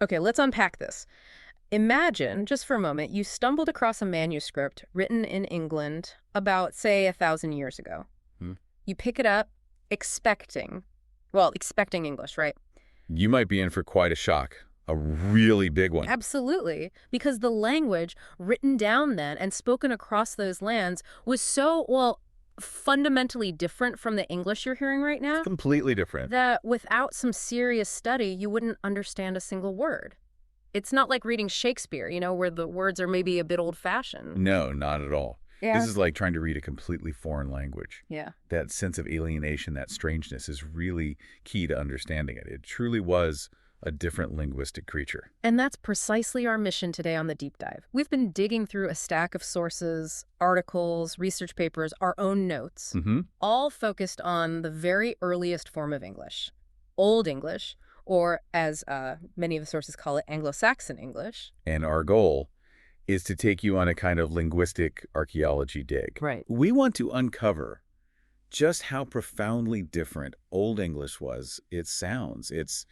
Okay, let's unpack this. Imagine, just for a moment, you stumbled across a manuscript written in England about, say, 1,000 years ago. Hmm. You pick it up expecting English, right? You might be in for quite a shock, a really big one. Absolutely, because the language written down then and spoken across those lands was so, well, fundamentally different from the English you're hearing right now Completely different. that without some serious study, you wouldn't understand a single word. It's not like reading Shakespeare, where the words are maybe a bit old-fashioned. No, not at all. Yeah. This is like trying to read a completely foreign language. Yeah. That sense of alienation, that strangeness is really key to understanding it. It truly was a different linguistic creature. And that's precisely our mission today on the Deep Dive. We've been digging through a stack of sources, articles, research papers, our own notes, all focused on the very earliest form of English, Old English, or as many of the sources call it, Anglo-Saxon English. And our goal is to take you on a kind of linguistic archaeology dig. Right. We want to uncover just how profoundly different Old English was, its sounds, its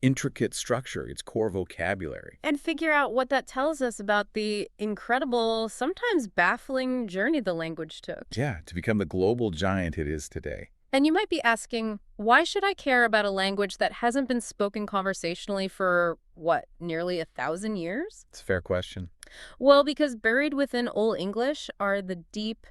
intricate structure, its core vocabulary. And figure out what that tells us about the incredible, sometimes baffling journey the language took. Yeah, to become the global giant it is today. And you might be asking, why should I care about a language that hasn't been spoken conversationally for, nearly 1,000 years? It's a fair question. Well, because buried within Old English are the deep,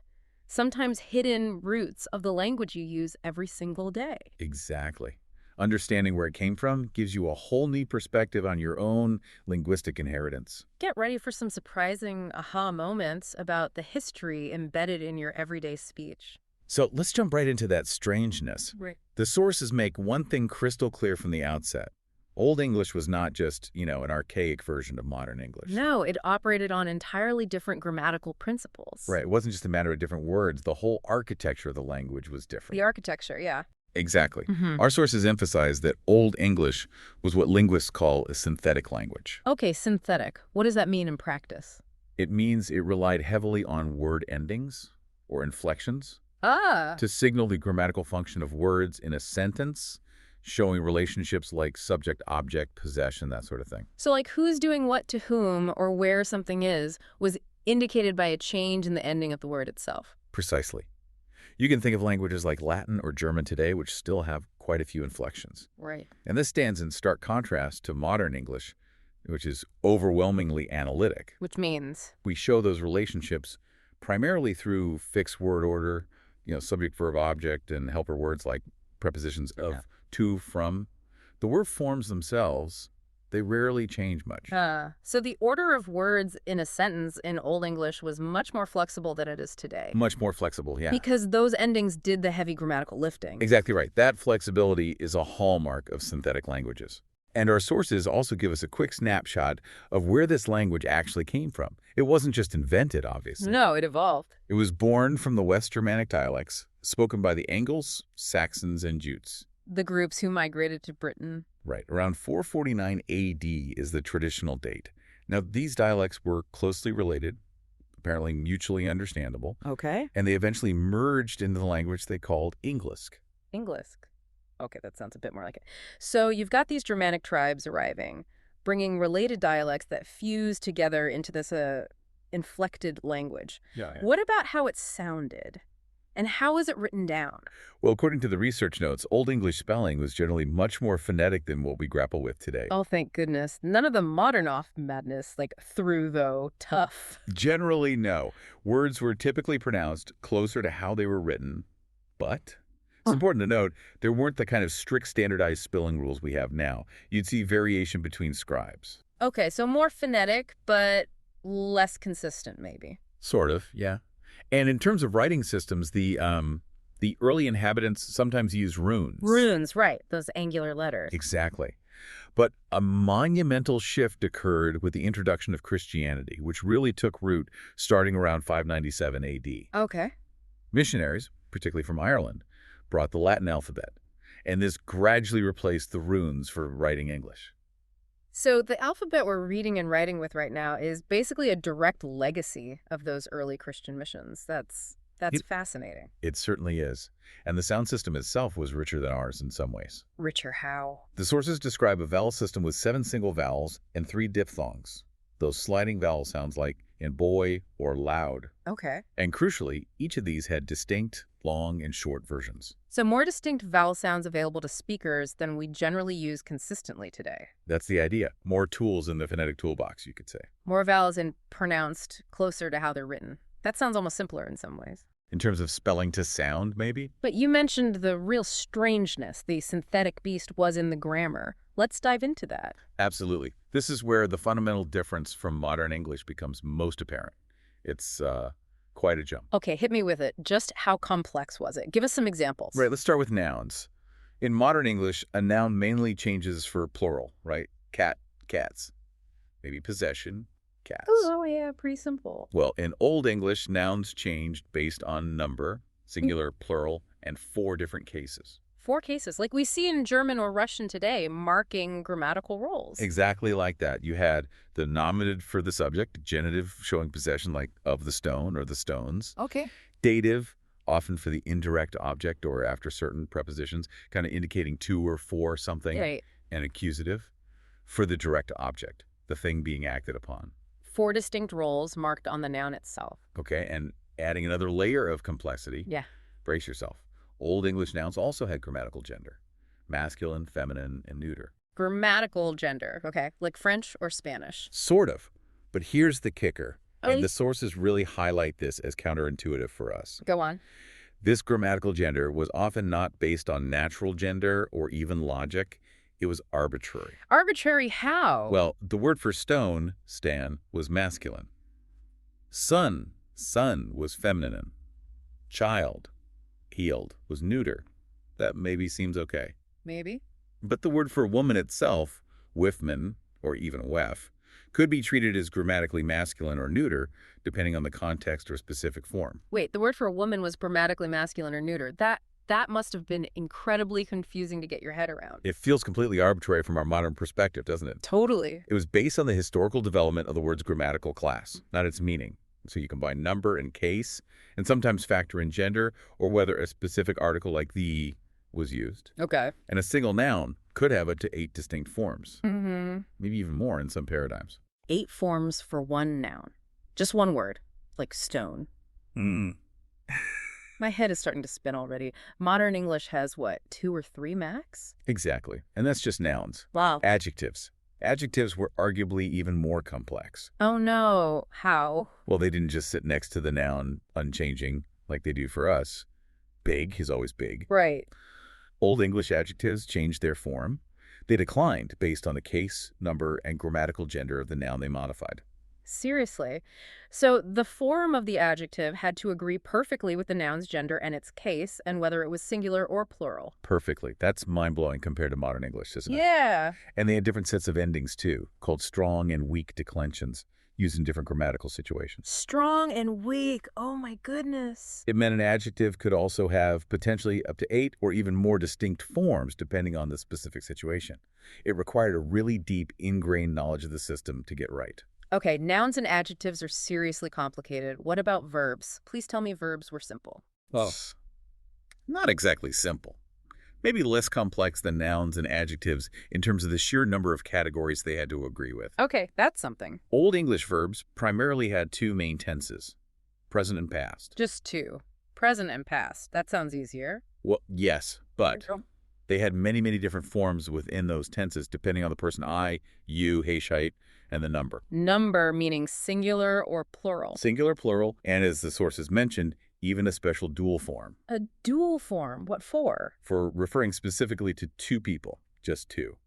sometimes hidden roots of the language you use every single day. Exactly. Understanding where it came from gives you a whole new perspective on your own linguistic inheritance. Get ready for some surprising aha moments about the history embedded in your everyday speech. So let's jump right into that strangeness. Right. The sources make one thing crystal clear from the outset. Old English was not just, an archaic version of modern English. No, it operated on entirely different grammatical principles. Right. It wasn't just a matter of different words. The whole architecture of the language was different. The architecture, yeah. Exactly. Our sources emphasize that Old English was what linguists call a synthetic language. Okay, synthetic. What does that mean in practice? It means it relied heavily on word endings or inflections to signal the grammatical function of words in a sentence, showing relationships like subject, object, possession, that sort of thing. So like who's doing what to whom or where something is was indicated by a change in the ending of the word itself. Precisely. You can think of languages like Latin or German today, which still have quite a few inflections. Right. And this stands in stark contrast to modern English, which is overwhelmingly analytic. Which means? We show those relationships primarily through fixed word order, subject, verb, object, and helper words like prepositions of, to, from. The word forms themselves, they rarely change much. So the order of words in a sentence in Old English was much more flexible than it is today. Much more flexible, yeah. Because those endings did the heavy grammatical lifting. Exactly right. That flexibility is a hallmark of synthetic languages. And our sources also give us a quick snapshot of where this language actually came from. It wasn't just invented, obviously. No, it evolved. It was born from the West Germanic dialects, spoken by the Angles, Saxons, and Jutes. The groups who migrated to Britain. Right. Around 449 A.D. is the traditional date. Now, these dialects were closely related, apparently mutually understandable. Okay. And they eventually merged into the language they called English. English. Okay, that sounds a bit more like it. So you've got these Germanic tribes arriving, bringing related dialects that fuse together into this inflected language. Yeah. What about how it sounded? And how is it written down? Well, according to the research notes, Old English spelling was generally much more phonetic than what we grapple with today. Oh, thank goodness. None of the modern off madness, like through, though, tough. Generally, no. Words were typically pronounced closer to how they were written, but it's important to note there weren't the kind of strict standardized spelling rules we have now. You'd see variation between scribes. Okay, so more phonetic, but less consistent, maybe. Sort of, yeah. And in terms of writing systems, the early inhabitants sometimes used runes. Runes, right. Those angular letters. Exactly. But a monumental shift occurred with the introduction of Christianity, which really took root starting around 597 A.D. Okay. Missionaries, particularly from Ireland, brought the Latin alphabet, and this gradually replaced the runes for writing English. So the alphabet we're reading and writing with right now is basically a direct legacy of those early Christian missions. That's That's fascinating. It certainly is. And the sound system itself was richer than ours in some ways. Richer how? The sources describe a vowel system with 7 single vowels and 3 diphthongs, those sliding vowel sounds like in boy or loud. Okay. And crucially, each of these had distinct, long, and short versions. So more distinct vowel sounds available to speakers than we generally use consistently today. That's the idea. More tools in the phonetic toolbox, you could say. More vowels and pronounced closer to how they're written. That sounds almost simpler in some ways. In terms of spelling to sound, maybe? But you mentioned the real strangeness the synthetic beast was in the grammar. Let's dive into that. Absolutely. This is where the fundamental difference from modern English becomes most apparent. It's quite a jump. Okay, hit me with it. Just how complex was it? Give us some examples. Right, let's start with nouns. In modern English, a noun mainly changes for plural, right? Cat, cats. Maybe possession, cats. Oh, yeah, pretty simple. Well, in Old English, nouns changed based on number, singular, plural, and 4 different cases. 4 cases, like we see in German or Russian today, marking grammatical roles. Exactly like that. You had the nominative for the subject, genitive showing possession like of the stone or the stones. Okay. Dative, often for the indirect object or after certain prepositions, kind of indicating 2 or 4 something. Right. And accusative for the direct object, the thing being acted upon. 4 distinct roles marked on the noun itself. Okay, and adding another layer of complexity. Yeah. Brace yourself. Old English nouns also had grammatical gender, masculine, feminine, and neuter. Grammatical gender, okay, like French or Spanish. Sort of. But here's the kicker, Oh. and the sources really highlight this as counterintuitive for us. Go on. This grammatical gender was often not based on natural gender or even logic. It was arbitrary. Arbitrary how? Well, the word for stone, stan, was masculine. Son, was feminine. Child, healed, was neuter. That maybe seems okay. Maybe. But the word for woman itself, wifman, or even wef, could be treated as grammatically masculine or neuter, depending on the context or specific form. Wait, the word for a woman was grammatically masculine or neuter. That must have been incredibly confusing to get your head around. It feels completely arbitrary from our modern perspective, doesn't it? Totally. It was based on the historical development of the word's grammatical class, not its meaning. So you combine number and case, and sometimes factor in gender, or whether a specific article like the was used. Okay. And a single noun could have up to 8 distinct forms. Mm-hmm. Maybe even more in some paradigms. 8 forms for one noun. Just one word, like stone. My head is starting to spin already. Modern English has, what, 2 or 3 max? Exactly. And that's just nouns. Wow. Adjectives. Adjectives were arguably even more complex. Oh, no. How? Well, they didn't just sit next to the noun unchanging like they do for us. Big is always big. Right. Old English adjectives changed their form. They declined based on the case, number, and grammatical gender of the noun they modified. Seriously. So the form of the adjective had to agree perfectly with the noun's gender and its case, and whether it was singular or plural. Perfectly. That's mind-blowing compared to modern English, isn't it? Yeah. And they had different sets of endings, too, called strong and weak declensions, used in different grammatical situations. Strong and weak. Oh, my goodness. It meant an adjective could also have potentially up to 8 or even more distinct forms, depending on the specific situation. It required a really deep, ingrained knowledge of the system to get right. Okay, nouns and adjectives are seriously complicated. What about verbs? Please tell me verbs were simple. Oh, not exactly simple. Maybe less complex than nouns and adjectives in terms of the sheer number of categories they had to agree with. Okay, that's something. Old English verbs primarily had 2 main tenses, present and past. Just 2. Present and past. That sounds easier. Well, yes, but they had many, many different forms within those tenses, depending on the person I, you, Heshite, and the number. Number meaning singular or plural. Singular, plural, and as the sources mentioned, even a special dual form. A dual form? What for? For referring specifically to 2 people, just 2.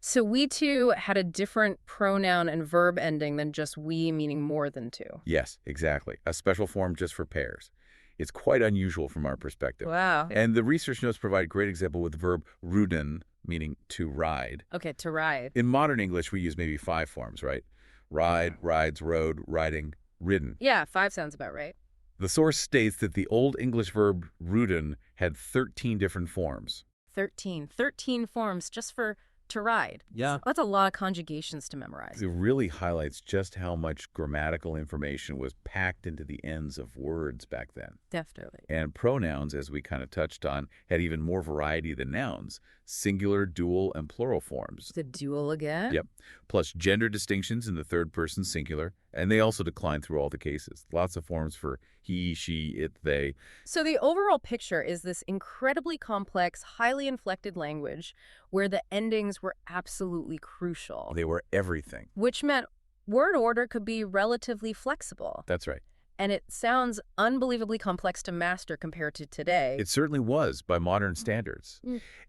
So we 2 had a different pronoun and verb ending than just we, meaning more than 2. Yes, exactly. A special form just for pairs. It's quite unusual from our perspective. Wow. And the research notes provide a great example with the verb ruden, meaning to ride. Okay, to ride. In modern English, we use maybe 5 forms, right? Ride, rides, rode, riding, ridden. Yeah, 5 sounds about right. The source states that the Old English verb ruden had 13 different forms. 13. 13 forms just for to ride. Yeah. That's a lot of conjugations to memorize. It really highlights just how much grammatical information was packed into the ends of words back then. Definitely. And pronouns, as we kind of touched on, had even more variety than nouns. Singular, dual, and plural forms. The dual again? Yep. Plus gender distinctions in the third person singular. And they also decline through all the cases. Lots of forms for he, she, it, they. So the overall picture is this incredibly complex, highly inflected language where the endings were absolutely crucial. They were everything. Which meant word order could be relatively flexible. That's right. And it sounds unbelievably complex to master compared to today. It certainly was by modern standards.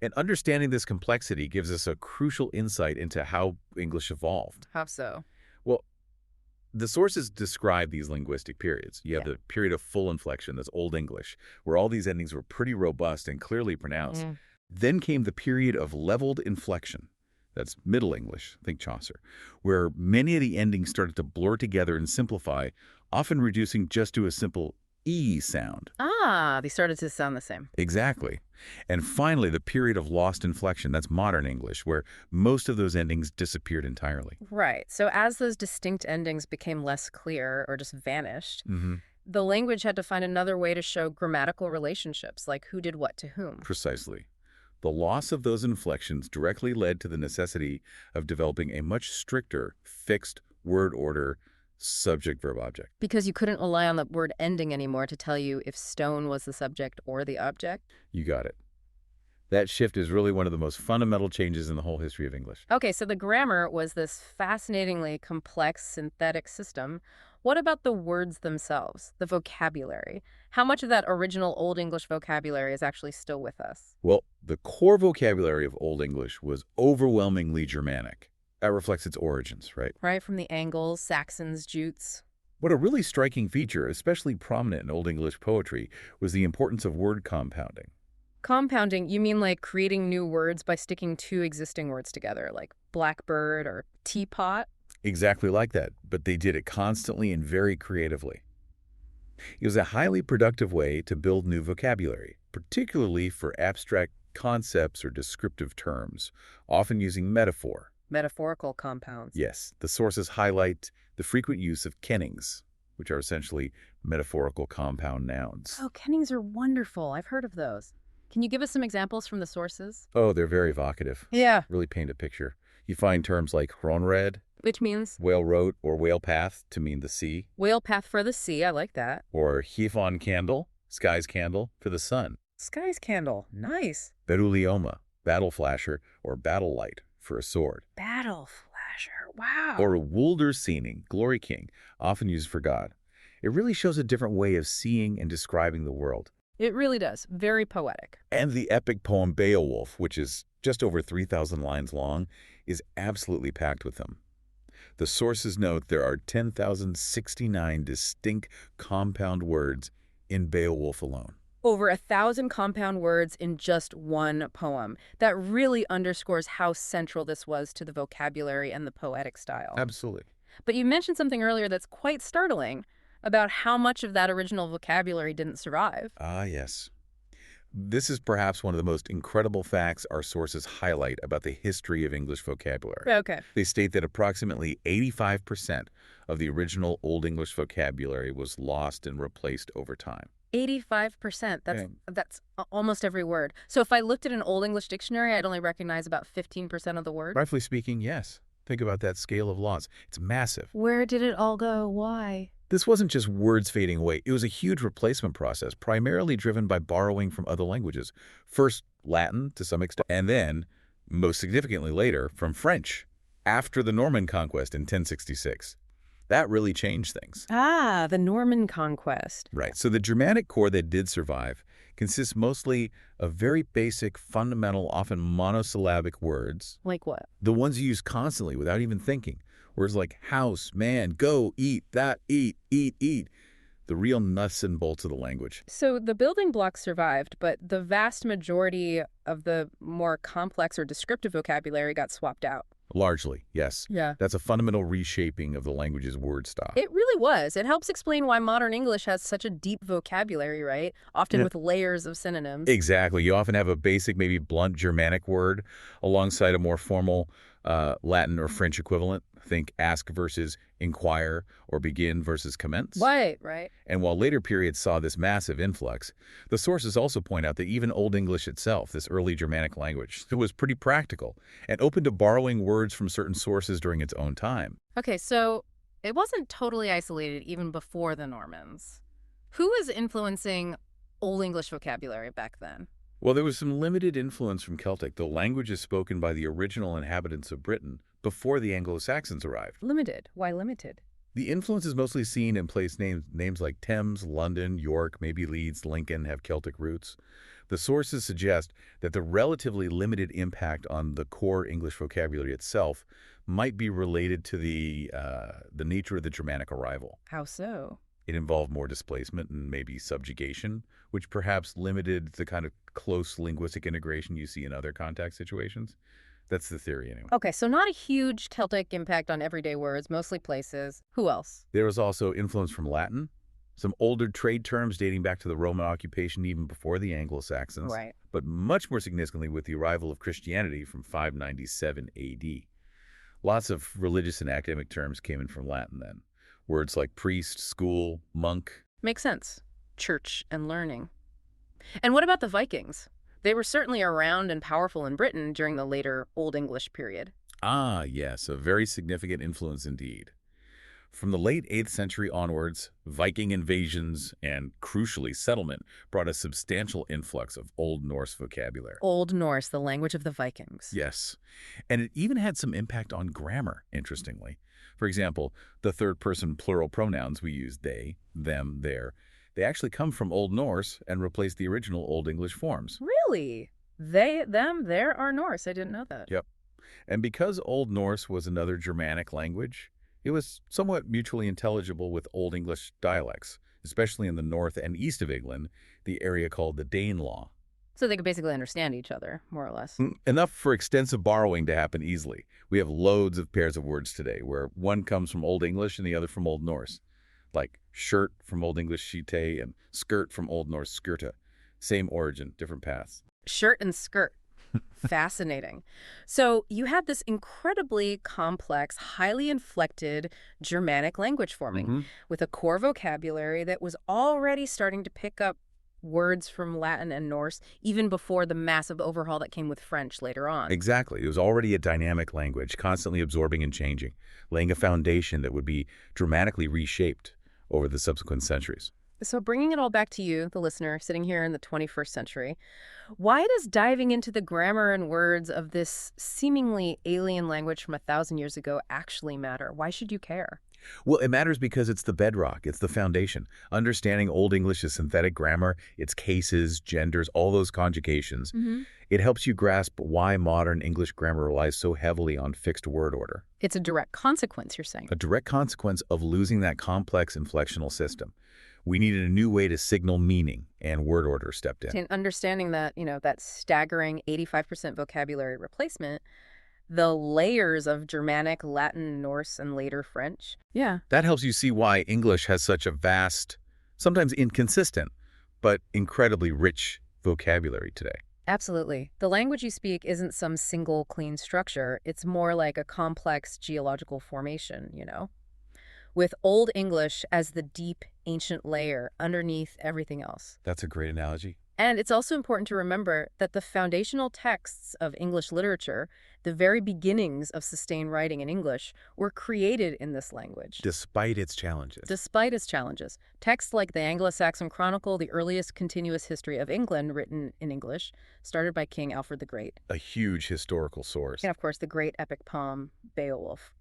And understanding this complexity gives us a crucial insight into how English evolved. How so? Well, the sources describe these linguistic periods. You have the period of full inflection, that's Old English, where all these endings were pretty robust and clearly pronounced. Then came the period of leveled inflection. That's Middle English, think Chaucer, where many of the endings started to blur together and simplify, often reducing just to a simple E sound. Ah, they started to sound the same. Exactly. And finally, the period of lost inflection, that's Modern English, where most of those endings disappeared entirely. Right. So as those distinct endings became less clear or just vanished, the language had to find another way to show grammatical relationships, like who did what to whom. Precisely. The loss of those inflections directly led to the necessity of developing a much stricter, fixed word order subject-verb-object. Because you couldn't rely on the word ending anymore to tell you if stone was the subject or the object? You got it. That shift is really one of the most fundamental changes in the whole history of English. Okay, so the grammar was this fascinatingly complex synthetic system. What about the words themselves, the vocabulary? How much of that original Old English vocabulary is actually still with us? Well, the core vocabulary of Old English was overwhelmingly Germanic. That reflects its origins, right? Right, from the Angles, Saxons, Jutes. What a really striking feature, especially prominent in Old English poetry, was the importance of word compounding. Compounding, you mean like creating new words by sticking two existing words together, like blackbird or teapot? Exactly like that, but they did it constantly and very creatively. It was a highly productive way to build new vocabulary, particularly for abstract concepts or descriptive terms, often using metaphor. Metaphorical compounds. Yes, the sources highlight the frequent use of kennings, which are essentially metaphorical compound nouns. Oh, kennings are wonderful. I've heard of those. Can you give us some examples from the sources? Oh, they're very evocative. Yeah. Really paint a picture. You find terms like hronred, Which means? whale road or whale path to mean the sea, Whale path for the sea. I like that. or hifon candle, sky's candle, for the sun. Sky's candle. Nice. Berulioma, battle flasher or battle light for a sword. Battle flasher. Wow. Or Wulderseening, glory king, often used for God. It really shows a different way of seeing and describing the world. It really does. Very poetic. And the epic poem Beowulf, which is just over 3,000 lines long, is absolutely packed with them. The sources note there are 10,069 distinct compound words in Beowulf alone. Over 1,000 compound words in just one poem. That really underscores how central this was to the vocabulary and the poetic style. Absolutely. But you mentioned something earlier that's quite startling about how much of that original vocabulary didn't survive. Ah, yes. This is perhaps one of the most incredible facts our sources highlight about the history of English vocabulary. Okay. They state that approximately 85% of the original Old English vocabulary was lost and replaced over time. 85%. That's almost every word. So if I looked at an Old English dictionary, I'd only recognize about 15% of the words? Roughly speaking, yes. Think about that scale of loss. It's massive. Where did it all go? Why? This wasn't just words fading away. It was a huge replacement process, primarily driven by borrowing from other languages. First, Latin, to some extent, and then, most significantly later, from French, after the Norman conquest in 1066. That really changed things. Ah, the Norman conquest. Right. So the Germanic core that did survive consists mostly of very basic, fundamental, often monosyllabic words. Like what? The ones you use constantly without even thinking. Words like house, man, go, eat, that, eat, eat. The real nuts and bolts of the language. So the building blocks survived, but the vast majority of the more complex or descriptive vocabulary got swapped out. Largely, yes. Yeah. That's a fundamental reshaping of the language's word stock. It really was. It helps explain why modern English has such a deep vocabulary, right? Often with layers of synonyms. Exactly. You often have a basic, maybe blunt Germanic word alongside a more formal Latin or French equivalent. Think ask versus inquire or begin versus commence. Right. And while later periods saw this massive influx, the sources also point out that even Old English itself, this early Germanic language, was pretty practical and open to borrowing words from certain sources during its own time. Okay, so it wasn't totally isolated even before the Normans. Who was influencing Old English vocabulary back then? Well, there was some limited influence from Celtic, though language is spoken by the original inhabitants of Britain before the Anglo-Saxons arrived. Limited. Why limited? The influence is mostly seen in place names. Names like Thames, London, York, maybe Leeds, Lincoln have Celtic roots. The sources suggest that the relatively limited impact on the core English vocabulary itself might be related to the nature of the Germanic arrival. How so? It involved more displacement and maybe subjugation, which perhaps limited the kind of close linguistic integration you see in other contact situations. That's the theory anyway. Okay, so not a huge Celtic impact on everyday words, mostly places. Who else? There was also influence from Latin, some older trade terms dating back to the Roman occupation even before the Anglo-Saxons. Right. But much more significantly with the arrival of Christianity from 597 A.D. Lots of religious and academic terms came in from Latin then. Words like priest, school, monk. Makes sense. Church and learning. And what about the Vikings? They were certainly around and powerful in Britain during the later Old English period. Ah, yes, a very significant influence indeed. From the late 8th century onwards, Viking invasions and, crucially, settlement brought a substantial influx of Old Norse vocabulary. Old Norse, the language of the Vikings. Yes, and it even had some impact on grammar, interestingly. For example, the third-person plural pronouns we use, they, them, their, they actually come from Old Norse and replace the original Old English forms. Really? They, them, there are Norse. I didn't know that. Yep. And because Old Norse was another Germanic language, it was somewhat mutually intelligible with Old English dialects, especially in the north and east of England, the area called the Danelaw. So they could basically understand each other, more or less. Enough for extensive borrowing to happen easily. We have loads of pairs of words today where one comes from Old English and the other from Old Norse, like shirt from Old English shite and skirt from Old Norse skirta. Same origin, different paths. Shirt and skirt. Fascinating. So you had this incredibly complex, highly inflected Germanic language forming with a core vocabulary that was already starting to pick up words from Latin and Norse even before the massive overhaul that came with French later on. Exactly. It was already a dynamic language, constantly absorbing and changing, laying a foundation that would be dramatically reshaped over the subsequent centuries. So bringing it all back to you, the listener, sitting here in the 21st century, why does diving into the grammar and words of this seemingly alien language from 1,000 years ago actually matter? Why should you care? Well, it matters because it's the bedrock. It's the foundation. Understanding Old English's synthetic grammar, its cases, genders, all those conjugations, it helps you grasp why modern English grammar relies so heavily on fixed word order. It's a direct consequence, you're saying. A direct consequence of losing that complex inflectional system. We needed a new way to signal meaning, and word order stepped in. And understanding that, that staggering 85% vocabulary replacement, the layers of Germanic, Latin, Norse, and later French. Yeah. That helps you see why English has such a vast, sometimes inconsistent, but incredibly rich vocabulary today. Absolutely. The language you speak isn't some single clean structure. It's more like a complex geological formation, with Old English as the deep, ancient layer underneath everything else. That's a great analogy. And it's also important to remember that the foundational texts of English literature, the very beginnings of sustained writing in English, were created in this language. Despite its challenges. Despite its challenges. Texts like the Anglo-Saxon Chronicle, the earliest continuous history of England written in English, started by King Alfred the Great. A huge historical source. And of course, the great epic poem, Beowulf.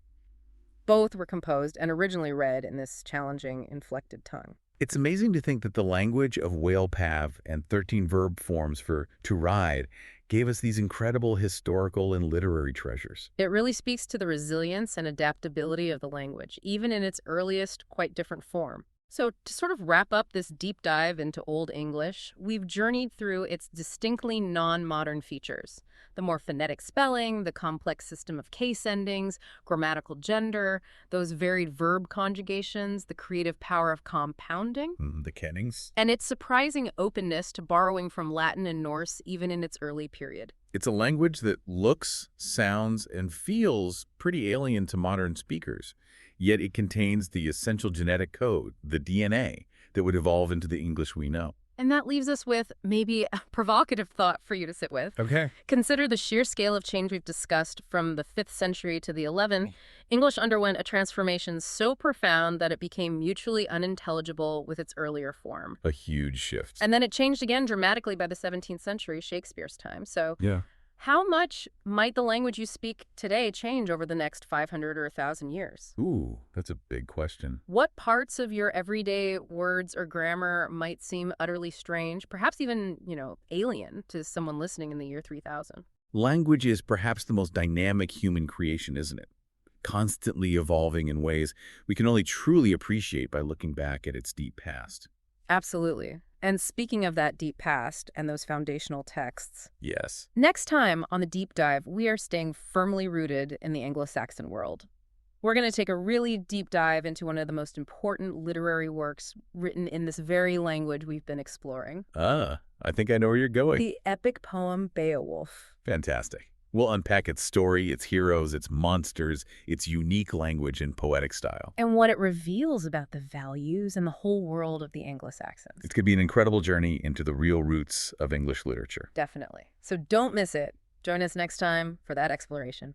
Both were composed and originally read in this challenging, inflected tongue. It's amazing to think that the language of whale pav and 13 verb forms for to ride gave us these incredible historical and literary treasures. It really speaks to the resilience and adaptability of the language, even in its earliest, quite different form. So to sort of wrap up this deep dive into Old English, we've journeyed through its distinctly non-modern features. The more phonetic spelling, the complex system of case endings, grammatical gender, those varied verb conjugations, the creative power of compounding. The kennings. And its surprising openness to borrowing from Latin and Norse even in its early period. It's a language that looks, sounds, and feels pretty alien to modern speakers, yet it contains the essential genetic code, the DNA, that would evolve into the English we know. And that leaves us with maybe a provocative thought for you to sit with. Okay. Consider the sheer scale of change we've discussed from the 5th century to the 11th. English underwent a transformation so profound that it became mutually unintelligible with its earlier form. A huge shift. And then it changed again dramatically by the 17th century, Shakespeare's time. So yeah. How much might the language you speak today change over the next 500 or 1,000 years? Ooh, that's a big question. What parts of your everyday words or grammar might seem utterly strange, perhaps even, alien to someone listening in the year 3000? Language is perhaps the most dynamic human creation, isn't it? Constantly evolving in ways we can only truly appreciate by looking back at its deep past. Absolutely. And speaking of that deep past and those foundational texts, yes. Next time on the Deep Dive, we are staying firmly rooted in the Anglo-Saxon world. We're going to take a really deep dive into one of the most important literary works written in this very language we've been exploring. I think I know where you're going. The epic poem Beowulf. Fantastic. We'll unpack its story, its heroes, its monsters, its unique language and poetic style. And what it reveals about the values and the whole world of the Anglo-Saxons. It's going to be an incredible journey into the real roots of English literature. Definitely. So don't miss it. Join us next time for that exploration.